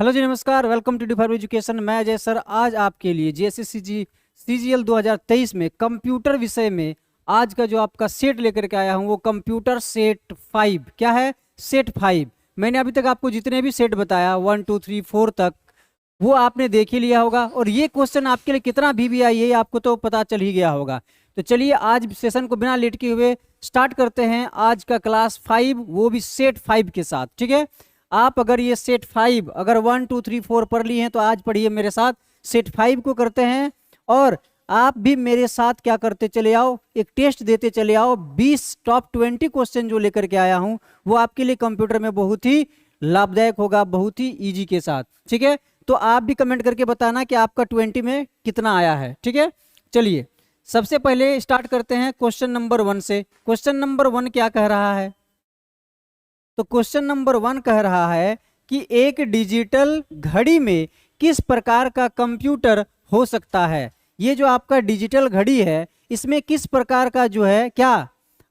Hello ji, नमस्कार। Welcome to the education. मैं Ajay sir आज आपके लिए जेएसएससी सीजीएल 2023 में कंप्यूटर विषय में आज का जो आपका सेट लेकर के आया हूँ वो कंप्यूटर सेट 5। क्या है? सेट 5। मैंने अभी तक आपको जितने भी सेट बताया 1 2 3 4 तक वो आपने देख ही लिया होगा, और ये क्वेश्चन आपके लिए कितना भी आई है आपको तो पता चल ही गया होगा। तो चलिए आज सेशन को बिना लेट किए हुए स्टार्ट करते हैं आज का क्लास 5, वो भी सेट 5 के साथ। ठीक है, आप अगर ये सेट 5 अगर 1 2 3 4 पढ़ लिए हैं तो आज पढ़िए मेरे साथ सेट 5 को करते हैं। और आप भी मेरे साथ क्या करते चले आओ, एक टेस्ट देते चले आओ। 20 टॉप 20 क्वेश्चन जो लेकर के आया हूं वो आपके लिए कंप्यूटर में बहुत ही लाभदायक होगा, बहुत ही इजी के साथ। ठीक है, तो आप भी कमेंट करके बताना कि आपका 20 में कितना आया है। ठीक है, चलिए सबसे पहले स्टार्ट करते हैं क्वेश्चन नंबर 1 से। क्वेश्चन नंबर 1 क्या कह रहा है? तो क्वेश्चन नंबर 1 कह रहा है कि एक डिजिटल घड़ी में किस प्रकार का कंप्यूटर हो सकता है। ये जो आपका डिजिटल घड़ी है इसमें किस प्रकार का जो है क्या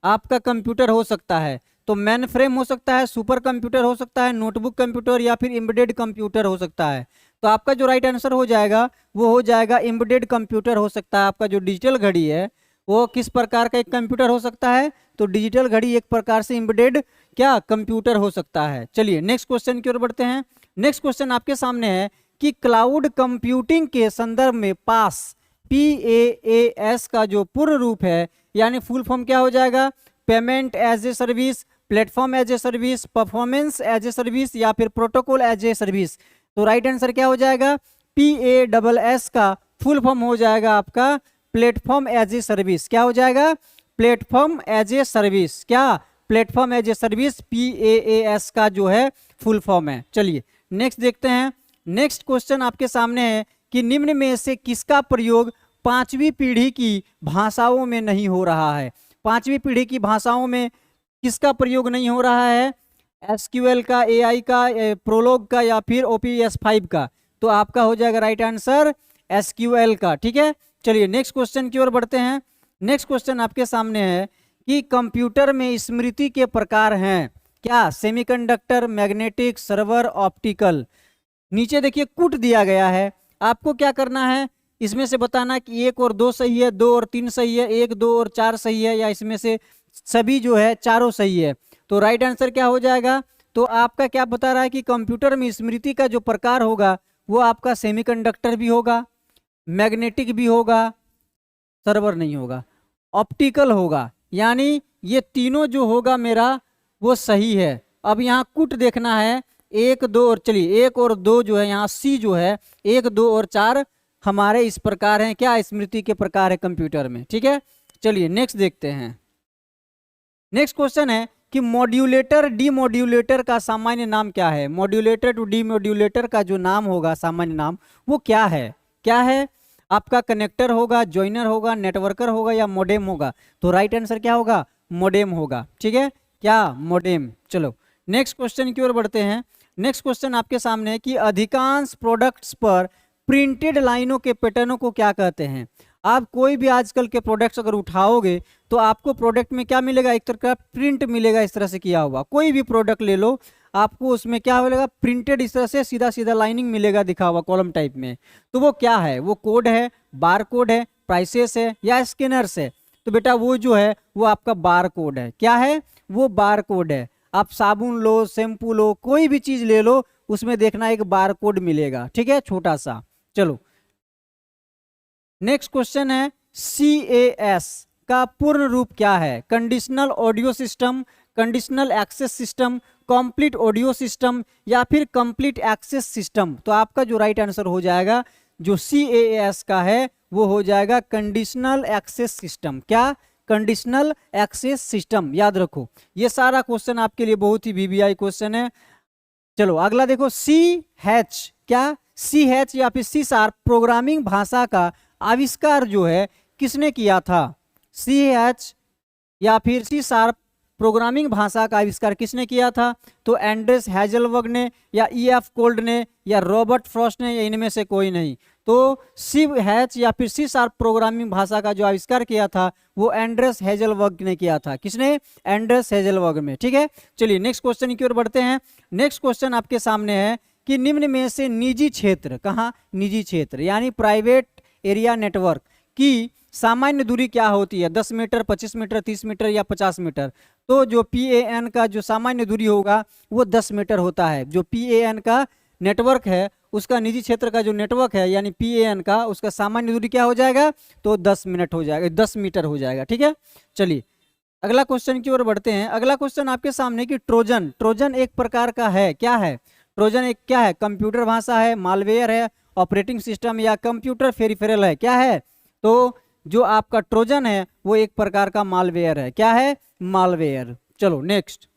आपका कंप्यूटर हो सकता है। तो मेन फ्रेम हो सकता है, सुपर कंप्यूटर हो सकता है, नोटबुक कंप्यूटर या फिर एम्बेडेड कंप्यूटर हो सकता है। तो आपका जो राइट आंसर हो जाएगा वो हो जाएगा एम्बेडेड कंप्यूटर हो सकता है। आपका जो डिजिटल घड़ी है वो किस प्रकार का एक कंप्यूटर हो सकता है? तो डिजिटल घड़ी एक प्रकार से एम्बेडेड क्या कंप्यूटर हो सकता है। चलिए नेक्स्ट क्वेश्चन की ओर बढ़ते हैं। नेक्स्ट क्वेश्चन आपके सामने है कि क्लाउड कंप्यूटिंग के संदर्भ में पास PaaS का जो पूर्ण रूप है यानी फुल फॉर्म क्या हो जाएगा? Payment as a service, platform as a service, performance as a service या फिर प्रोटोकॉल एज ए सर्विस। तो राइट आंसर क्या हो जाएगा? PaaS का फुल फॉर्म हो जाएगा आपका प्लेटफॉर्म एज ए सर्विस। क्या हो जाएगा? Platform as a service. क्या? Platform as a service PaaS का जो है फुल फॉर्म है। चलिए नेक्स्ट देखते हैं। नेक्स्ट क्वेश्चन आपके सामने है कि निम्न में से किसका प्रयोग 5वीं पीढ़ी की भाषाओं में नहीं हो रहा है। 5वीं पीढ़ी की भाषाओं में किसका प्रयोग नहीं हो रहा है? SQL का, AI का, प्रोलॉग का या फिर OPS 5 का। तो आपका हो जाएगा राइट आंसर SQL का। ठीक है, चलिए नेक्स्ट क्वेश्चन की ओर बढ़ते हैं। नेक्स्ट क्वेश्चन आपके सामने है कि कंप्यूटर में स्मृति के प्रकार हैं क्या? Semiconductor, magnetic, server, optical. नीचे देखिए कुट दिया गया है, आपको क्या करना है इसमें से बताना कि 1 और 2 सही है, 2 और 3 सही है, 1 2 और 4 सही है, या इसमें से सभी जो है चारों सही है। तो राइट आंसर क्या हो जाएगा? तो आपका क्या बता रहा है कि कंप्यूटर में स्मृति का जो प्रकार होगा वो आपका सेमीकंडक्टर भी होगा, मैग्नेटिक भी होगा, सर्वर नहीं होगा, ऑप्टिकल होगा। यानी ये तीनों जो होगा मेरा वो सही है। अब यहाँ कुट देखना है 1 2 और, चलिए 1 और 2 जो है यहाँ C जो है 1 2 और 4 हमारे इस प्रकार हैं क्या? स्मृति के प्रकार है कंप्यूटर में। ठीक है, चलिए नेक्स्ट देखते हैं। नेक्स्ट क्वेश्चन है कि मॉड्यूलेटर डीमॉड्यूलेटर का सामान्य नाम क्या है। मॉड्यूलेटर टू डीमॉड्यूलेटर का जो नाम होगा सामान्य नाम वो क्या है? क्या है आपका? कनेक्टर होगा, जॉइनर होगा, नेटवर्कर होगा या मोडेम होगा। तो राइट आंसर क्या होगा? मोडेम होगा। ठीक है, क्या? मोडेम। चलो नेक्स्ट क्वेश्चन की ओर बढ़ते हैं। नेक्स्ट क्वेश्चन आपके सामने है कि अधिकांश प्रोडक्ट्स पर प्रिंटेड लाइनों के पैटर्नों को क्या कहते हैं। आप कोई भी आजकल के प्रोडक्ट्स अगर उठाओगे तो आपको प्रोडक्ट में क्या मिलेगा? एक तरह का प्रिंट मिलेगा इस तरह से किया हुआ। कोई भी प्रोडक्ट ले लो आपको उसमें क्या मिलेगा? प्रिंटेड इस तरह से सीधा सीधा लाइनिंग मिलेगा दिखा हुआ कॉलम टाइप में। तो वो क्या है? वो कोड है, बार कोड है, प्राइसेस है या स्कैनर्स है। तो बेटा वो जो है वो आपका बार कोड है। क्या है? वो बार कोड है। आप साबुन लो, शैम्पू लो, कोई भी चीज ले लो उसमें देखना एक बार कोड मिलेगा। ठीक है, छोटा सा। चलो नेक्स्ट क्वेश्चन है CAS का पूर्ण रूप क्या है? Conditional audio system, conditional access system, complete audio system या फिर कंप्लीट एक्सेस सिस्टम। तो आपका जो राइट आंसर हो जाएगा जो CAS का है वो हो जाएगा कंडीशनल एक्सेस सिस्टम। क्या? Conditional access system. याद रखो ये सारा क्वेश्चन आपके लिए बहुत ही VBI क्वेश्चन है। चलो अगला देखो CH। क्या? CH या फिर C# प्रोग्रामिंग भाषा का आविष्कार जो है किसने किया था? CH या फिर C# प्रोग्रामिंग भाषा का आविष्कार किसने किया था? तो एंड्रेस हैजलबर्ग ने या EF कोल्ड ने या रॉबर्ट फ्रॉस्ट ने या इनमें से कोई नहीं। तो CH या फिर C# प्रोग्रामिंग भाषा का जो आविष्कार किया था वो एंड्रेस हैजलबर्ग ने किया था। किसने? एंड्रेस हैजलबर्ग में। ठीक है, चलिए नेक्स्ट क्वेश्चन की ओर बढ़ते हैं। नेक्स्ट क्वेश्चन आपके सामने है कि निम्न में से निजी क्षेत्र, कहाँ निजी क्षेत्र यानी प्राइवेट एरिया नेटवर्क की सामान्य दूरी क्या होती है, 10 मीटर, 25 मीटर, 30 मीटर या 50 मीटर। तो जो PAN का जो सामान्य दूरी होगा वो 10 मीटर होता है। जो PAN का नेटवर्क है उसका, निजी क्षेत्र का जो नेटवर्क है यानी PAN का, उसका सामान्य दूरी क्या हो जाएगा, तो 10 मिनट हो जाएगा, 10 मीटर हो जाएगा। ठीक है, चलिए अगला क्वेश्चन की ओर बढ़ते हैं। अगला क्वेश्चन आपके सामने कि ट्रोजन एक प्रकार का है, क्या है ट्रोजन, एक क्या है, कंप्यूटर भाषा है, मालवेयर है, ऑपरेटिंग सिस्टम या कंप्यूटर फेरिफेरल है, क्या है। तो जो आपका ट्रोजन है वो एक प्रकार का मालवेयर है, क्या है, मालवेयर। चलो नेक्स्ट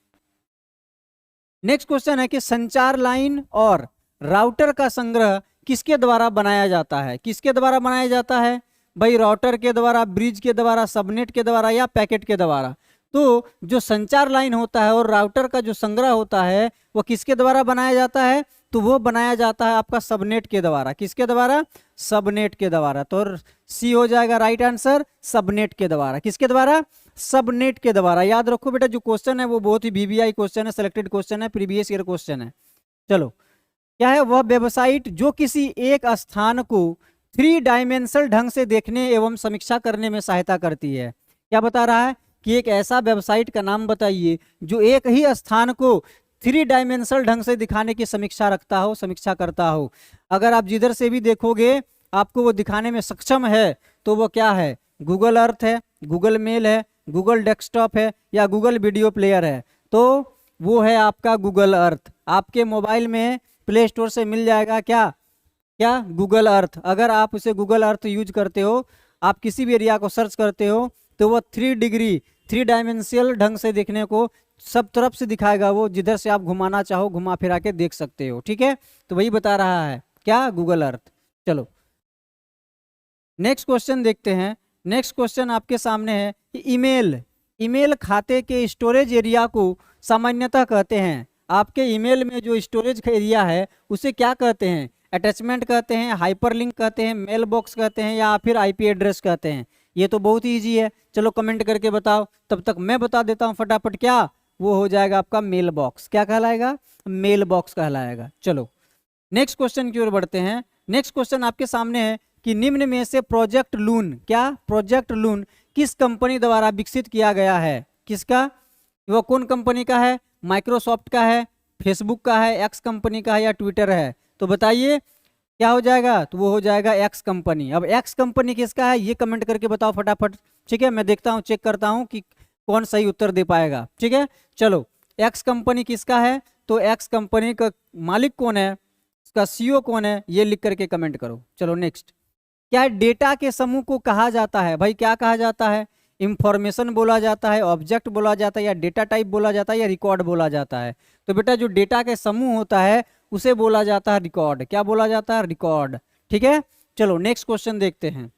क्वेश्चन है कि संचार लाइन और राउटर का संग्रह किसके द्वारा बनाया जाता है, किसके द्वारा बनाया जाता है भाई, राउटर के द्वारा, ब्रिज के द्वारा, सबनेट के द्वारा या पैकेट के द्वारा। तो जो संचार लाइन होता है और राउटर का जो संग्रह होता है वो किसके द्वारा बनाया जाता है, तो वो बनाया जाता है आपका सबनेट के द्वारा, किसके द्वारा, सबनेट के द्वारा। तो सी हो जाएगा राइट आंसर, सबनेट के द्वारा, किसके द्वारा, सबनेट के द्वारा। याद रखो बेटा जो क्वेश्चन है वो बहुत ही VVI क्वेश्चन है, सिलेक्टेड क्वेश्चन है, प्रीवियस ईयर क्वेश्चन है। चलो क्या है, वह वेबसाइट जो किसी एक स्थान को 3 डायमेंशनल ढंग से देखने एवं समीक्षा करने में सहायता करती है। क्या बता रहा है कि एक ऐसा वेबसाइट का नाम बताइए जो एक ही स्थान को 3 डायमेंशनल ढंग से दिखाने की समीक्षा रखता हो, समीक्षा करता हो। अगर आप जिधर से भी देखोगे आपको वो दिखाने में सक्षम है तो वो क्या है, गूगल अर्थ है, गूगल मेल है, गूगल डेस्कटॉप है या गूगल वीडियो प्लेयर है। तो वो है आपका गूगल अर्थ। आपके मोबाइल में प्ले स्टोर से मिल जाएगा क्या, क्या गूगल अर्थ। अगर आप उसे गूगल अर्थ यूज करते हो, आप किसी भी एरिया को सर्च करते हो तो वो 3 डायमेंशनल ढंग से देखने को सब तरफ से दिखाएगा, वो जिधर से आप घुमाना चाहो घुमा फिरा के देख सकते हो। ठीक है, तो वही बता रहा है क्या, गूगल अर्थ। चलो नेक्स्ट क्वेश्चन देखते हैं। नेक्स्ट क्वेश्चन आपके सामने है कि ईमेल खाते के स्टोरेज एरिया को सामान्यतः कहते हैं। आपके ईमेल में जो स्टोरेज का एरिया है उसे क्या कहते हैं, अटैचमेंट कहते हैं, हाइपरलिंक कहते हैं, मेल बॉक्स कहते हैं या फिर IP एड्रेस कहते हैं। ये तो बहुत ही ईजी है, चलो कमेंट करके बताओ, तब तक मैं बता देता हूँ फटाफट। क्या वो हो जाएगा आपका मेल बॉक्स, क्या कहलाएगा, मेल बॉक्स कहलाएगा। चलो नेक्स्ट क्वेश्चन की ओर बढ़ते हैं। नेक्स्ट क्वेश्चन आपके सामने है कि निम्न में से प्रोजेक्ट लून, क्या प्रोजेक्ट लून किस कंपनी द्वारा विकसित किया गया है, किसका, वो कौन कंपनी का है, माइक्रोसॉफ्ट का है, फेसबुक का है, एक्स कंपनी का है या ट्विटर है। तो बताइए क्या हो जाएगा, तो वो हो जाएगा एक्स कंपनी। अब एक्स कंपनी किसका है ये कमेंट करके बताओ फटाफट। ठीक है, मैं देखता हूँ, चेक करता हूँ कि कौन सही उत्तर दे पाएगा। ठीक है, चलो एक्स कंपनी किसका है, तो एक्स कंपनी का मालिक कौन है, उसका CEO कौन है, ये लिख करके कमेंट करो। चलो नेक्स्ट, क्या डेटा के समूह को कहा जाता है भाई, क्या कहा जाता है, इंफॉर्मेशन बोला जाता है, ऑब्जेक्ट बोला जाता है या डेटा टाइप बोला जाता है या रिकॉर्ड बोला जाता है। तो बेटा जो डेटा के समूह होता है उसे बोला जाता है रिकॉर्ड, क्या बोला जाता है, रिकॉर्ड। ठीक है, चलो नेक्स्ट क्वेश्चन देखते हैं।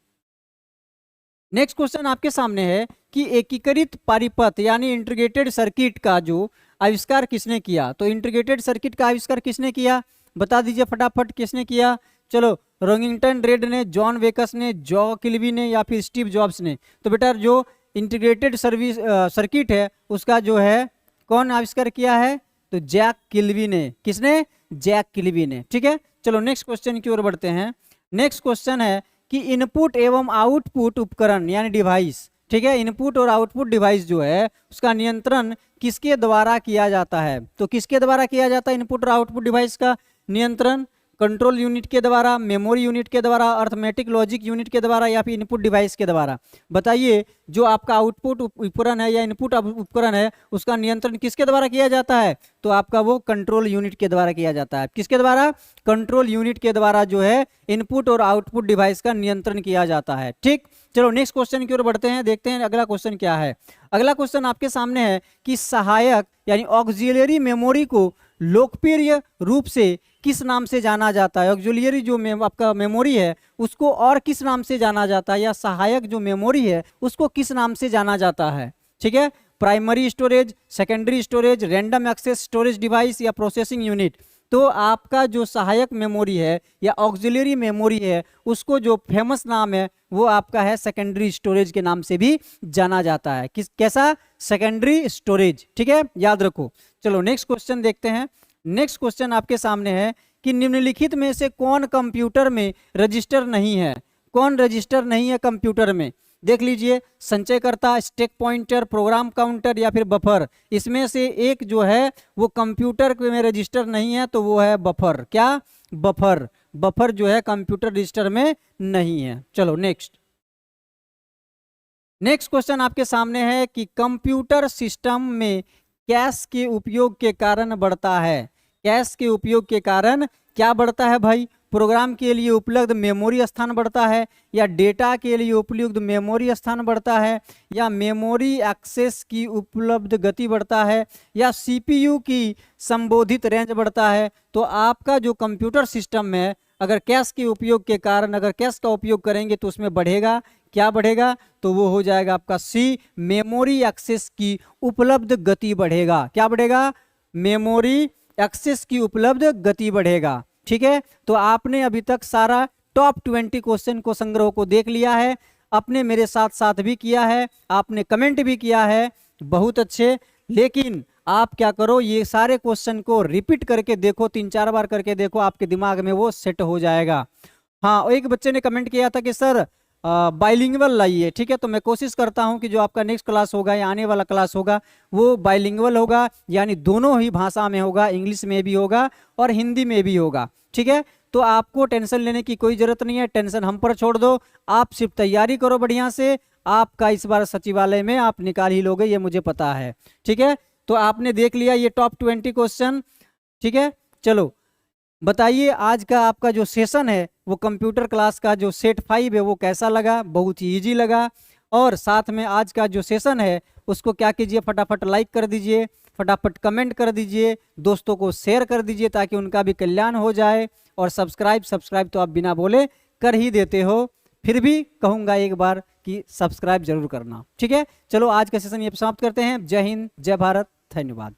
नेक्स्ट क्वेश्चन आपके सामने है कि एकीकृत पारीपथ यानी इंटीग्रेटेड सर्किट का जो आविष्कार किसने किया। तो इंटीग्रेटेड सर्किट का आविष्कार किसने किया, बता दीजिए फटाफट, किसने किया। चलो रोगिंगटन रेड ने, जॉन वेकस ने, जॉ किल्वी ने या फिर स्टीव जॉब्स ने। तो बेटा जो इंटीग्रेटेड सर्किट है उसका जो है कौन आविष्कार किया है, तो जैक किल्वी ने। किसने, जैक किल्वी ने। ठीक है, चलो नेक्स्ट क्वेश्चन की ओर बढ़ते हैं। नेक्स्ट क्वेश्चन है कि इनपुट एवं आउटपुट उपकरण यानी डिवाइस, ठीक है, इनपुट और आउटपुट डिवाइस जो है उसका नियंत्रण किसके द्वारा किया जाता है। तो किसके द्वारा किया जाता है इनपुट और आउटपुट डिवाइस का नियंत्रण, कंट्रोल यूनिट के द्वारा, मेमोरी यूनिट के द्वारा, अर्थमेटिक लॉजिक यूनिट के द्वारा या फिर इनपुट डिवाइस के द्वारा। बताइए जो आपका आउटपुट उपकरण है या इनपुट उपकरण है उसका नियंत्रण किसके द्वारा किया जाता है, तो आपका वो कंट्रोल यूनिट के द्वारा किया जाता है। किसके द्वारा, कंट्रोल यूनिट के द्वारा जो है इनपुट और आउटपुट डिवाइस का नियंत्रण किया जाता है। ठीक, चलो नेक्स्ट क्वेश्चन की ओर बढ़ते हैं, देखते हैं अगला क्वेश्चन क्या है। अगला क्वेश्चन आपके सामने है कि सहायक यानी ऑक्सिलरी मेमोरी को लोकप्रिय रूप से किस नाम से जाना जाता है। ऑक्सिलरी जो आपका मेमोरी है उसको और किस नाम से जाना जाता है, या सहायक जो मेमोरी है उसको किस नाम से जाना जाता है। ठीक है, primary storage, secondary storage, random access storage device या प्रोसेसिंग यूनिट। तो आपका जो सहायक मेमोरी है या ऑक्सिलरी मेमोरी है उसको जो फेमस नाम है वो आपका है सेकेंडरी स्टोरेज के नाम से भी जाना जाता है। किस, कैसा, सेकेंडरी स्टोरेज। ठीक है, याद रखो। चलो नेक्स्ट क्वेश्चन देखते हैं। नेक्स्ट क्वेश्चन आपके सामने है कि निम्नलिखित में से कौन कंप्यूटर में रजिस्टर नहीं है, कौन रजिस्टर नहीं है कंप्यूटर में। देख लीजिए, संचयकर्ता, स्टैक पॉइंटर, प्रोग्राम काउंटर या फिर बफर। इसमें से एक जो है वो कंप्यूटर में रजिस्टर नहीं है, तो वो है बफर। क्या? बफर। बफर जो है कंप्यूटर रजिस्टर में नहीं है। चलो नेक्स्ट क्वेश्चन आपके सामने है कि कंप्यूटर सिस्टम में कैश के उपयोग के कारण बढ़ता है। कैश के उपयोग के कारण क्या बढ़ता है भाई? प्रोग्राम के लिए उपलब्ध मेमोरी स्थान बढ़ता है, या डेटा के लिए उपलब्ध मेमोरी स्थान बढ़ता है, या मेमोरी एक्सेस की उपलब्ध गति बढ़ता है, या सीपीयू की संबोधित रेंज बढ़ता है। तो आपका जो कंप्यूटर सिस्टम है, अगर कैश के उपयोग के कारण अगर कैश का उपयोग करेंगे तो उसमें बढ़ेगा। क्या बढ़ेगा? तो वो हो जाएगा आपका सी, मेमोरी एक्सेस की उपलब्ध गति बढ़ेगा। क्या बढ़ेगा? मेमोरी एक्सेस की उपलब्ध गति बढ़ेगा। ठीक है, तो आपने अभी तक सारा टॉप 20 क्वेश्चन को संग्रह को देख लिया है, आपने मेरे साथ साथ भी किया है, आपने कमेंट भी किया है, बहुत अच्छे। लेकिन आप क्या करो, ये सारे क्वेश्चन को रिपीट करके देखो, 3-4 बार करके देखो, आपके दिमाग में वो सेट हो जाएगा। हाँ, एक बच्चे ने कमेंट किया था कि सर बाइलिंगुअल लाइए। ठीक है, तो मैं कोशिश करता हूं कि जो आपका नेक्स्ट क्लास होगा या आने वाला क्लास होगा वो बाइलिंगुअल होगा, यानी दोनों ही भाषा में होगा, इंग्लिश में भी होगा और हिंदी में भी होगा। ठीक है, तो आपको टेंशन लेने की कोई जरूरत नहीं है, टेंशन हम पर छोड़ दो, आप सिर्फ तैयारी करो बढ़िया से। आपका इस बार सचिवालय में आप निकाल ही लोगे, ये मुझे पता है। ठीक है, तो आपने देख लिया ये टॉप 20 क्वेश्चन। ठीक है, चलो बताइए आज का आपका जो सेशन है वो कंप्यूटर क्लास का जो सेट 5 है वो कैसा लगा? बहुत ही ईजी लगा। और साथ में आज का जो सेशन है उसको क्या कीजिए, फटाफट लाइक कर दीजिए, फटाफट कमेंट कर दीजिए, दोस्तों को शेयर कर दीजिए ताकि उनका भी कल्याण हो जाए। और सब्सक्राइब तो आप बिना बोले कर ही देते हो, फिर भी कहूँगा एक बार कि सब्सक्राइब जरूर करना। ठीक है, चलो आज का सेशन ये समाप्त करते हैं। जय हिंद, जय भारत, धन्यवाद।